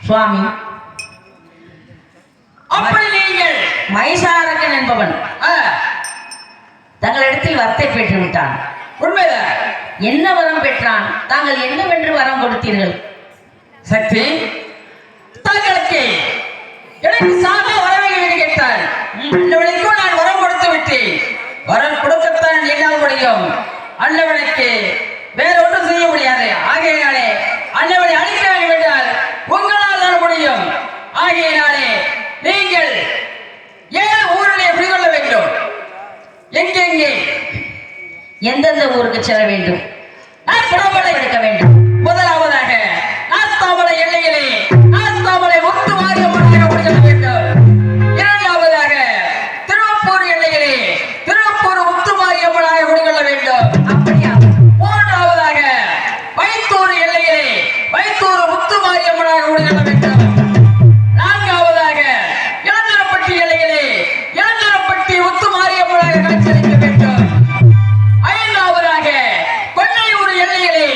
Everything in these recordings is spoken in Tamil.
சுவாமி, அப்படி நீங்கள் மைசாரக்கன் என்பவன் தங்களிடத்தில் வரத்தை பெற்று விட்டான். உண்மைதான். என்ன வரம் பெற்றான்? தாங்கள் என்னவென்று வரம் கொடுத்தீர்கள்? சக்தி, தங்களுக்கு எனக்கு சாக வரவேங்க என்று கேட்டார். அன்னவனுக்கும் நான் வரம் கொடுத்து விட்டேன். வரம் கொடுக்கத்தான் என்னால் முடியும். அன்னவனுக்கு வேற ஒன்றும் செய்ய முடியாது. ஆகையினாலே அன்னவனை அழிக்க வேண்டும் என்றால் உங்களால் தான் முடியும். ஆகையினாலே நீங்கள் ஏன் ஊரிலே குடிகொள்ள வேண்டும்? எங்கெங்கே எந்தெந்த ஊருக்கு செல்ல வேண்டும்? எடுக்க வேண்டும். முதலாவதாக நாத்தாமலை எல்லையிலே நாத்தாமலை முத்து மாரியம்மனாக குடிக்கொள்ள வேண்டும். இரண்டாவதாக திருவப்பூர் எல்லையிலே திருவப்பூர் முத்து மாரியம்மனாக குடிக்கொள்ள வேண்டும். அப்படியா? மூன்றாவதாக வைத்தூர் எல்லையிலே வைத்தூர் முத்து மாரியம்மனாக குடிக்கொள்ள வேண்டும். நான்காவதாக இளந்தரப்பட்டி எல்லையிலே இளந்தரப்பட்டி முத்து மாரியம்மனாக காட்சியளிக்க வேண்டும். ஐந்தாவதாக கொன்னையூர் எல்லையிலே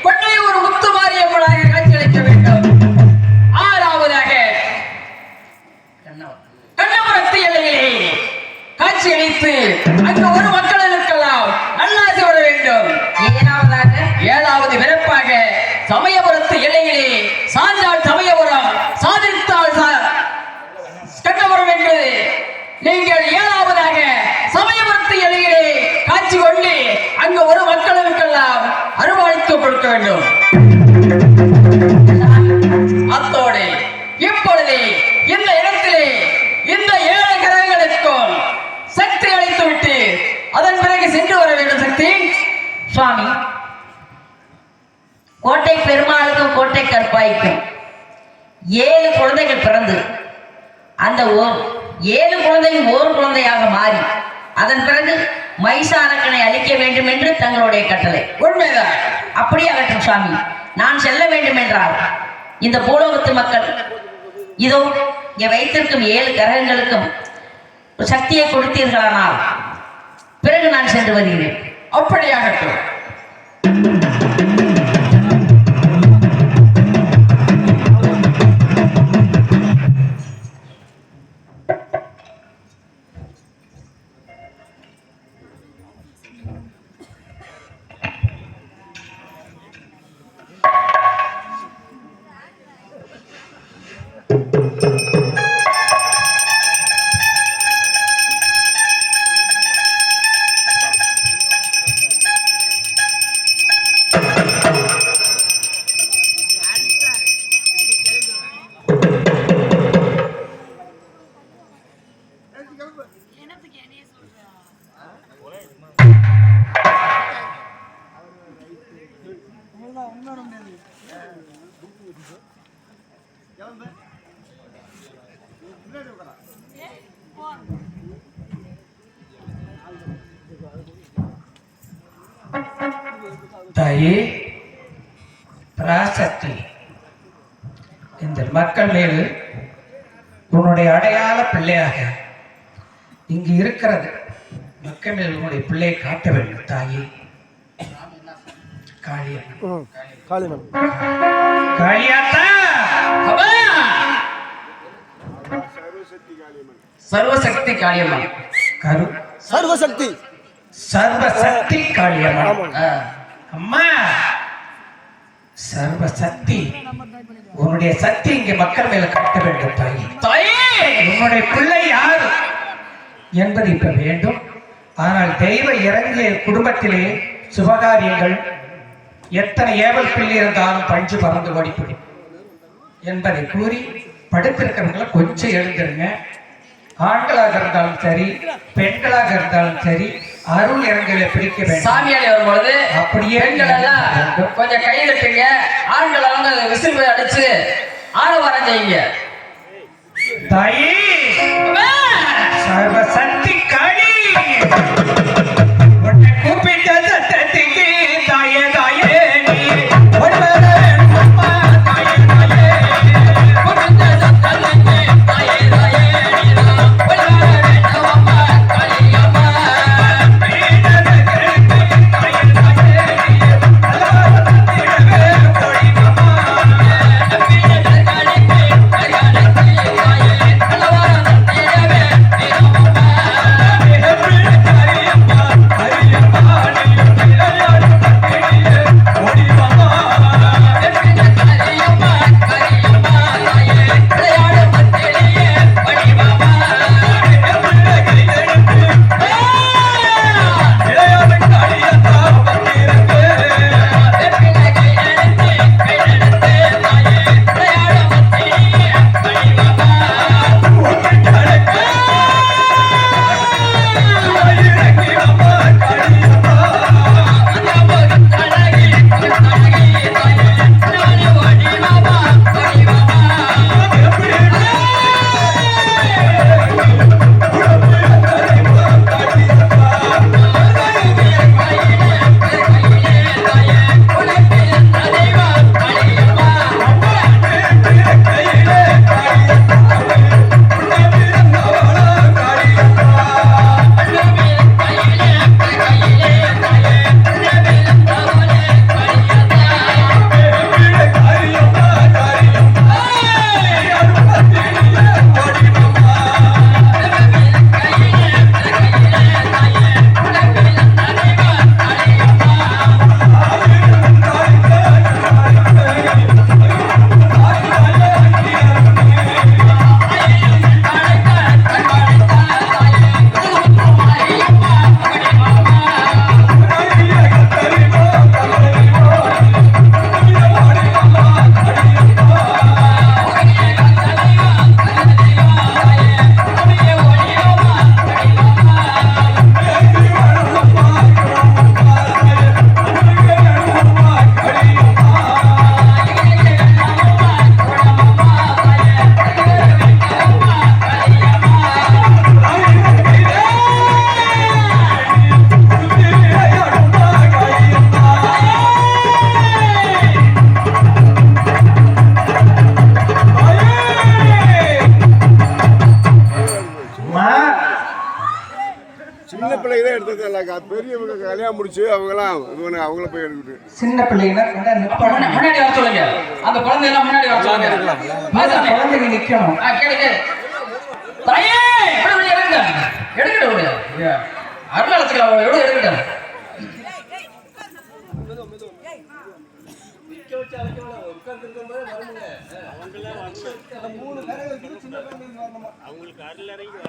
கொன்னையூர் முத்து மாரியம்மனாக காட்சியளிக்க வேண்டும். ஆறாவதாக கண்ணபுரத்து எல்லையிலே காட்சியளித்து அங்கு ஒரு மக்களுக்கெல்லாம் நல்லாசி வர வேண்டும். ஏழாவது விருப்பாக சமயபுரத்து எல்லையிலே சார்ந்தால் சமயபுரம் சாதித்தால் கண்ணபுரம் என்பது நீங்கள் ஏழாவதாக சமயபுரத்து எல்லையிலே காட்சி கொண்டு அங்கு ஒரு மக்களுக்கெல்லாம் அருவாளித்து கொடுக்க வேண்டும். அத்தோடு இப்பொழுது இந்த இடத்திலே இந்த 7 கிரகங்களுக்கும் சக்தி அளித்து விட்டு அதன் பிறகு சென்று வர வேண்டும். சக்தி சுவாமி, கோட்டை பெருமாளுக்கும் கோட்டை கற்பாய்க்கும் 7 குழந்தைகள் பிறந்து அந்த 7 குழந்தையும் ஓர் குழந்தையாக மாறி அதன் பிறகு மைசாரக்கனை அழிக்க வேண்டும் என்று தங்களுடைய கட்டளை. உண்மைதான். அப்படியே ஆகட்டும் சுவாமி. நான் செல்ல வேண்டும் என்றால் இந்த பூலோகத்து மக்கள் இதோ இங்கே வைத்திருக்கும் 7 கிரகங்களுக்கும் சக்தியை கொடுத்தீர்களானால் பிறகு நான் சென்று வருகிறேன். அப்படியாகட்டும். தாயே பராசக்தி, இந்த மக்கள் மேல் உன்னுடைய அடையாள பிள்ளையாக இங்கு இருக்கிறது மக்கள் மேல் உன்னுடைய பிள்ளையை காட்ட வேண்டும் தாயே. காளியாத்தா, சர்வசக்தி காளியம்மன். சர்வசக்தி சர்வசக்தி காளியம்மன். அம்மா சர்வசக்தி, உன்னுடைய சக்தி இங்கே மக்கள் மேல காட்ட வேண்டும் தாயே. தாயே, உன்னுடைய பிள்ளை யார் என்பது இப்ப வேண்டும். ஆனால் தெய்வ இறங்கிய குடும்பத்திலே சுபகாரியங்கள் எத்தனை ஏவல் பிள்ளை இருந்தாலும் பஞ்சு பறந்து ஓடிப்படும் என்பதை கூறி படுத்திருக்கிறவங்களை கொஞ்சம் எழுந்துருங்க. ஆண்களாக இருந்தாலும் சரி, பெண்களாக இருந்தாலும் சரி, அருள் இறங்கலை பிடிக்க வேண்டும். சாமியாடி வரும்பொழுது அப்படியே பெண்கள் எல்லாம் கொஞ்சம் கையில் இருப்பீங்க, ஆண்கள் அவங்க விசில் போய் அடிச்சு ஆரவாரம் செய்யுங்க. தாயே சர்வசக்தி காளி, உன்னை கூப்பிட்ட சத்தத்துக்கு தாயே தாயே நீ ஒருவர அம்மா தாயே தாயே, கூப்பிட்ட சத்தத்துக்கு தாயே தாயே நீதான் ஒருவர வேண்டும் அம்மா காளியம்மா. பெரியவங்க கல்யாணம் முடிச்சு அவங்களாம் அவங்கள போய் எடுக்கிட்டு சின்ன பிள்ளைங்கன்னா முன்னாடி வர சொல்லுங்க. அந்த குழந்தை எல்லாம் முன்னாடி வர சொல்லுங்க. குழந்தைங்க நிக்கணும். கேளுங்க தாயே, எடுங்க எடுக்கட்டும், அருளாளத்துக்கு எவ்வளவு எடுக்கட்டும். அவங்களுக்கு அருள் இறங்கி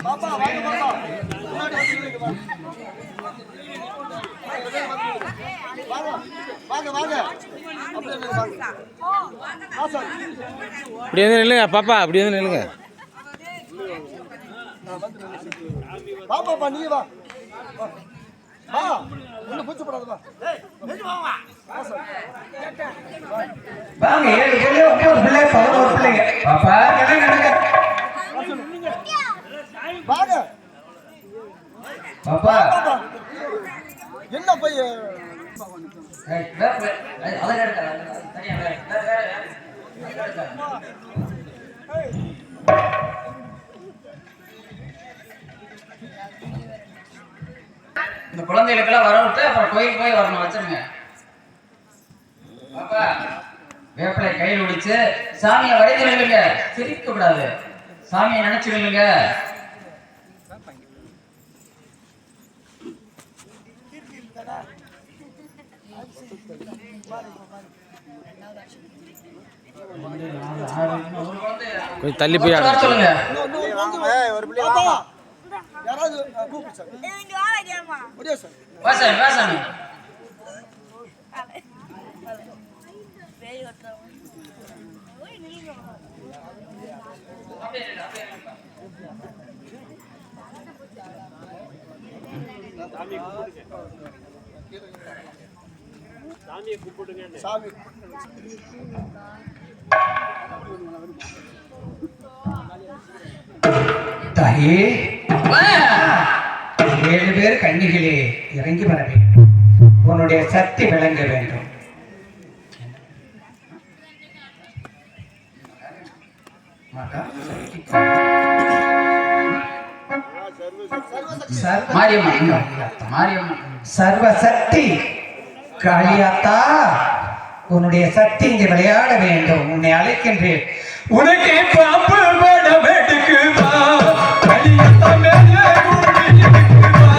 பாப்பா வாங்க பாப்பா வாங்க வாங்க அப்படியே நில்லுங்க பாப்பா, அப்படியே நில்லுங்க பாப்பா நீ வா வா, ஒன்னும் பூச்சப்படாதப்பா. வாங்க 7 பிள்ளை 9 பிள்ளை 11 பிள்ளைங்க பாப்பா. வாங்க பாப்பா என்ன போய் ஏய், அதை எடுக்க தனியா வேற இந்த குழந்தைகளுக்கெல்லாம் வர விட்டு அப்புறம் கோயில் போய் வரணும் வச்சிருங்க. பாப்பா வேப்பிலை கையில் ஒடிச்சு சாமியை வரைந்து நில்லுங்க, சிரிக்க கூடாது, சாமியை நினைச்சு நில்லுங்க. கொஞ்சம் தள்ளி போய் வர சொல்லுங்க. ஒரு பிள்ளை யாராவது கூப்பிடு சார் முடியாது சார் வாசாமி வாசாமி சாமி தாயே வா. 7 பேர் கன்னிகளே இறங்கி வர வேண்டும். உன்னுடைய சக்தி விளங்க வேண்டும். மாதா, சர்வ- மாரியம்மா மாரியம்மா சர்வசக்தி காளியாத்தா, உன்னுடைய சக்தி இங்கே விளையாட வேண்டும். உன்னை அழைக்கின்றேன். உனக்கு பாம்பு படம் எடுக்குமா காளியாத்தா, மேலே கூடி இருக்குமா?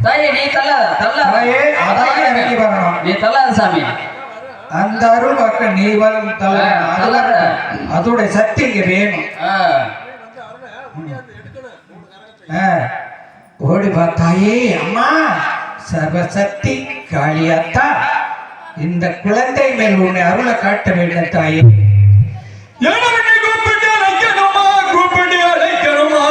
தாயே நீ தள்ளாத தள்ளாத தாயே, அதான் இறங்கி வரணும். நீ தள்ளாத சாமி. அந்த அருள் மக்கள் நீ வரும் அதோட சக்தி இங்க வேணும். ஓடி பார்த்தாயே அம்மா, சர்வசக்தி காளியாத்தா, இந்த குழந்தை மேல் உன்னை அருளை காட்ட வேண்டும் தாயே. கூப்பிட்டு அழைக்கணுமா, கூப்பிட்டு அழைக்கணுமா?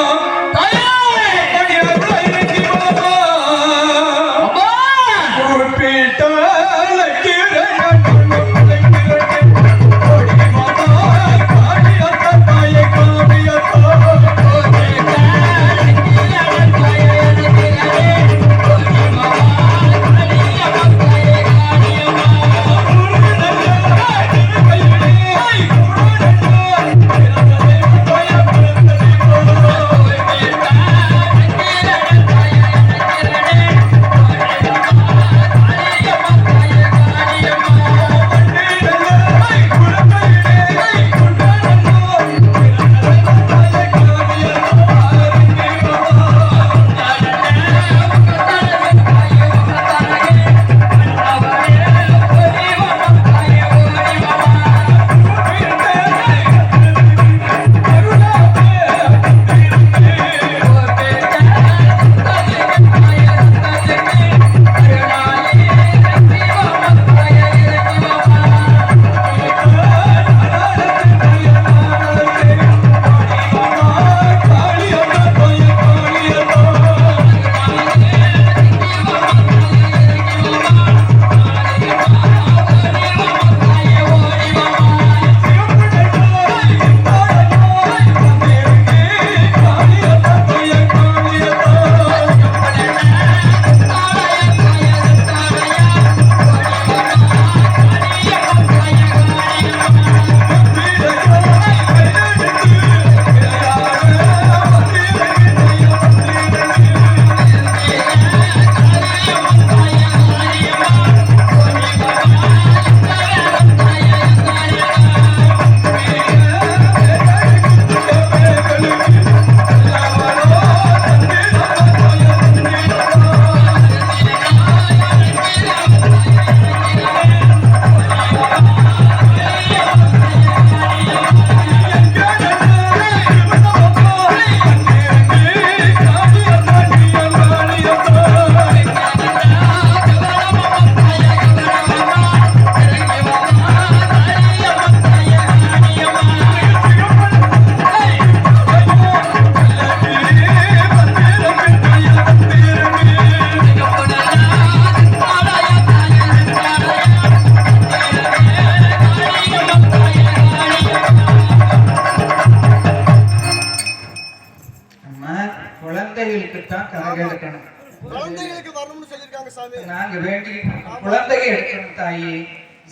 சாமி நாங்க வேண்டி குழந்தையை எடுக்கணும் தாயே.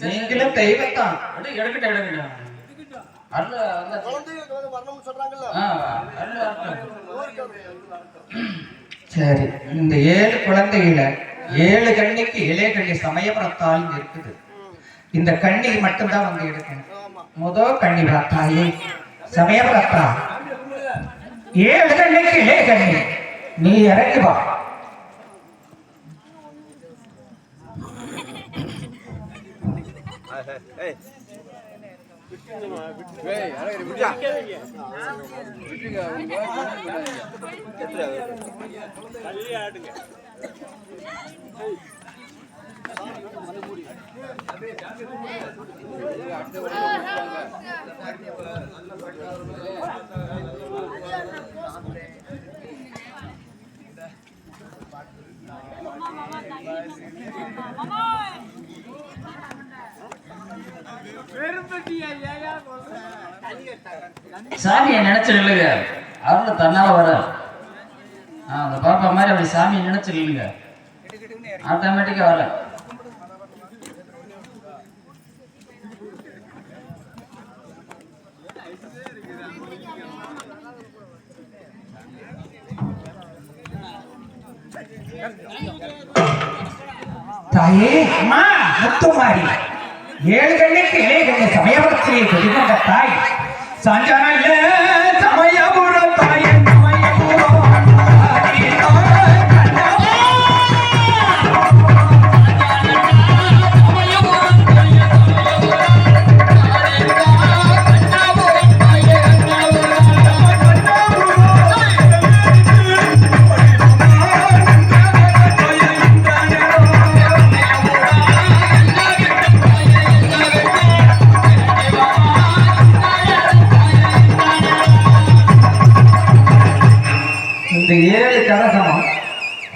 நீங்களும் தெய்வத்தான். எடுக்கட்டும் அருள் அந்த குழந்தைகளுக்கு வந்து வரணும்னு சொல்றாங்கல்ல சரி, இந்த 7 குழந்தைகளை 7 கண்ணிக்கு இளைய கண்ணி சமயபுரத்தால் இருக்குது. இந்த கண்ணி மட்டும்தான் வந்து எடுக்கணும். முதல் கண்ணி பார்த்தாயே சமயபுரத்தா 7 கண்ணிக்கு இளைய கண்ணி, நீ இறங்கி வா. சாமியை நினைச்சு நில்லுங்க, அருள் தன்னால வர. அந்த பாப்பா மாதிரி அப்படி சாமியை நினைச்சு நில்லுங்க, ஆட்டோமேட்டிக்கா வர. தாயே அம்மா முத்துமாரி 7 கண்ணிக்கு இளைய கண்ணி சமயபுரத்திலே குடிகொண்ட தாய் சாஞ்சான சமயபுரம் தாயே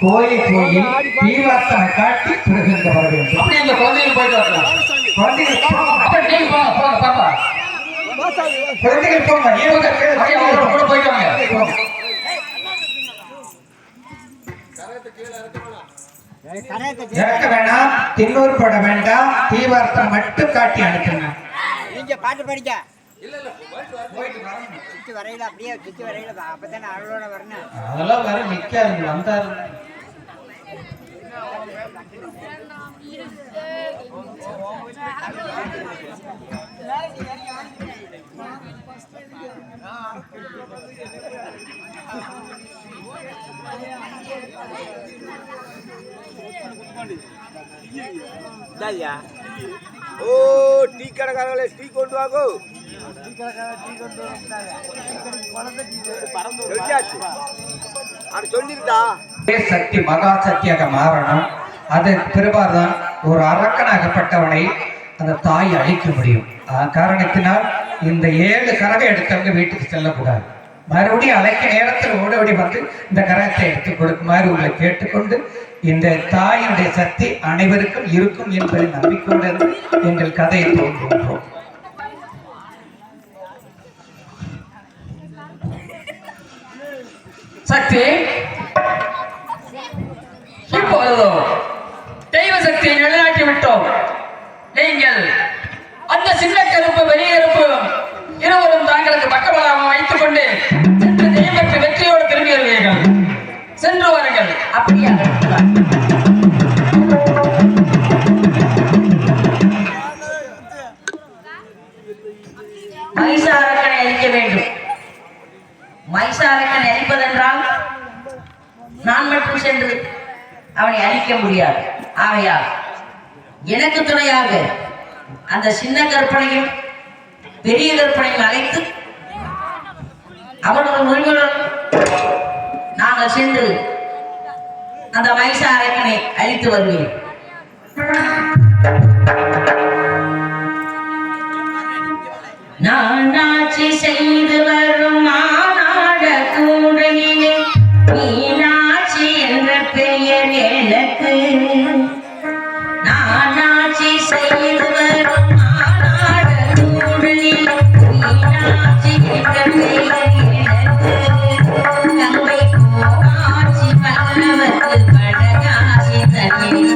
கோயில் கோயில் தீவார்த்தனை காட்டி பிறகு வர வேண்டும். அப்படி இந்த குழந்தைகள் போயிட்டு வரலாம். குழந்தைகள் பாப்பா குழந்தைகள் போங்க, கூட போயிட்டு வாங்க. இறக்க வேணாம், தின்னூர் போட வேண்டாம், தீவார்த்தம் மட்டும் காட்டி அனுப்புங்க. நீங்க பாட்டு படிக்க சுத்தி வரையில அப்படியே சுத்தி வரையில அப்பதானே அருளோட வரணும். அதெல்லாம் வர நிக்காது வந்தாரு. ஓ டீ கடைக்காரங்களே டீ கொண்டு வாங்கோ. சக்தி மகா சக்தியாக மாறணும். அது பிறபார்தான் ஒரு அரக்கனாகப்பட்டவனை அந்த தாய் அழிக்க முடியும். காரணத்தினால் இந்த 7 கரகை எடுத்தவங்க வீட்டுக்கு செல்லக்கூடாது. மறுபடியும் அழைக்க நேரத்தில் ஓடோடி வந்து இந்த கரகத்தை எடுத்து கொடுக்குமாறு உங்களை கேட்டுக்கொண்டு இந்த தாயினுடைய சக்தி அனைவருக்கும் இருக்கும் என்பதை நம்பிக்கொண்டு எங்கள் கதையை தோன்றுகின்றோம். சக்தி இப்பொழுதோ தெய்வ சக்தியை நிலைநாட்டி விட்டோம். நீங்கள் அந்த சின்ன கருப்பு வெளிய கருப்பு இருவரும் தாங்களுக்கு பக்கபலமாக வைத்துக் கொண்டு சென்று தெய்வத்தை வெற்றியோடு திரும்பி வருவீர்கள். சென்று வாருங்கள். அப்படியா? மைசாரக்கனை அழிக்க வேண்டும். மைசாரக்கனை அழிப்பதென்றால் நான் மட்டும் சென்று அவனை அழிக்க முடியாது. ஆகையால் எனக்கு துணையாக அந்த சின்ன கற்பனையும் பெரிய கற்பனையும் அழைத்து அவர்கள் உரிமையுடன் நாங்கள் சென்று அந்த மைசாரக்கனை அழித்து வருவேன். நான் ஆட்சி செய்து வரும் மாநாட கூடையிலே மீனாட்சி என்ற பெயர் எனக்கு. நான் ஆட்சி செய்து வரும் மாநாட கூடையிலே மீனாட்சி என்ற பெயர் எனக்கு. கங்கை கோஆட்சி வல்லவர்க்கு வடகாட்சி தனி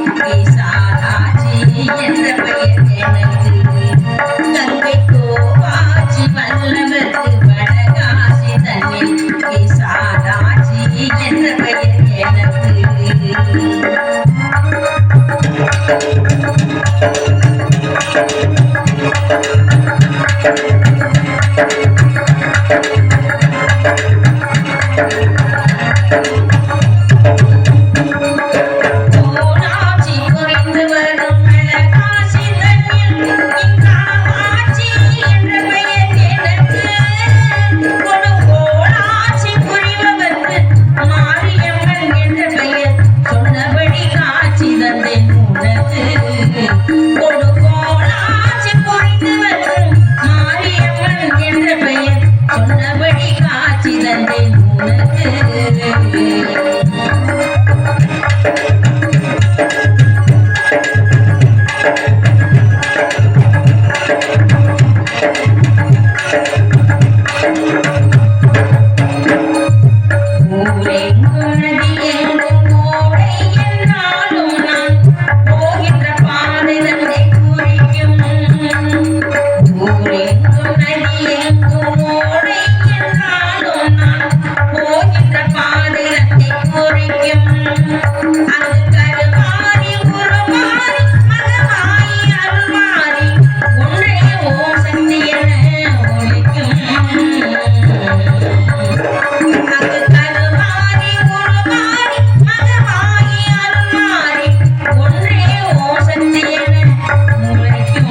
கோலாச்சி குறைந்து வரும் அழகாசி தன்னில் இங்காவாச்சி என்ற பெயர் எனக்கு கொடு கோலாச்சி புரிபவர்க்கு மாரியம்மன் என்ற பெயர் சொன்னபடி காட்சி தந்தேன் உனக்கு கொடு கோலாச்சி புரிந்து வரும் மாரியம்மன் என்ற பெயர் சொன்னபடி காட்சி தந்தேன் உனக்கு ஊரெங்கும் நதியெங்கும் ஓடை என்றாலும் நான் போகின்ற பாதை தன்னை குறிக்கும். ஊரெங்கும் நதியெங்கும் ஓடை என்றாலும் நான் போகின்ற பாதை தன்னை குறிக்கும். அங்கு கருமாறி உருமாறி மகமாயி அருள்மாறி ஒன்றே ஓம் சக்தி என ஒலிக்கும். அங்கு கருமாறி உருமாறி மகமாயி அருள்மாறி ஒன்றே ஓம் சக்தி என உரைக்கும்.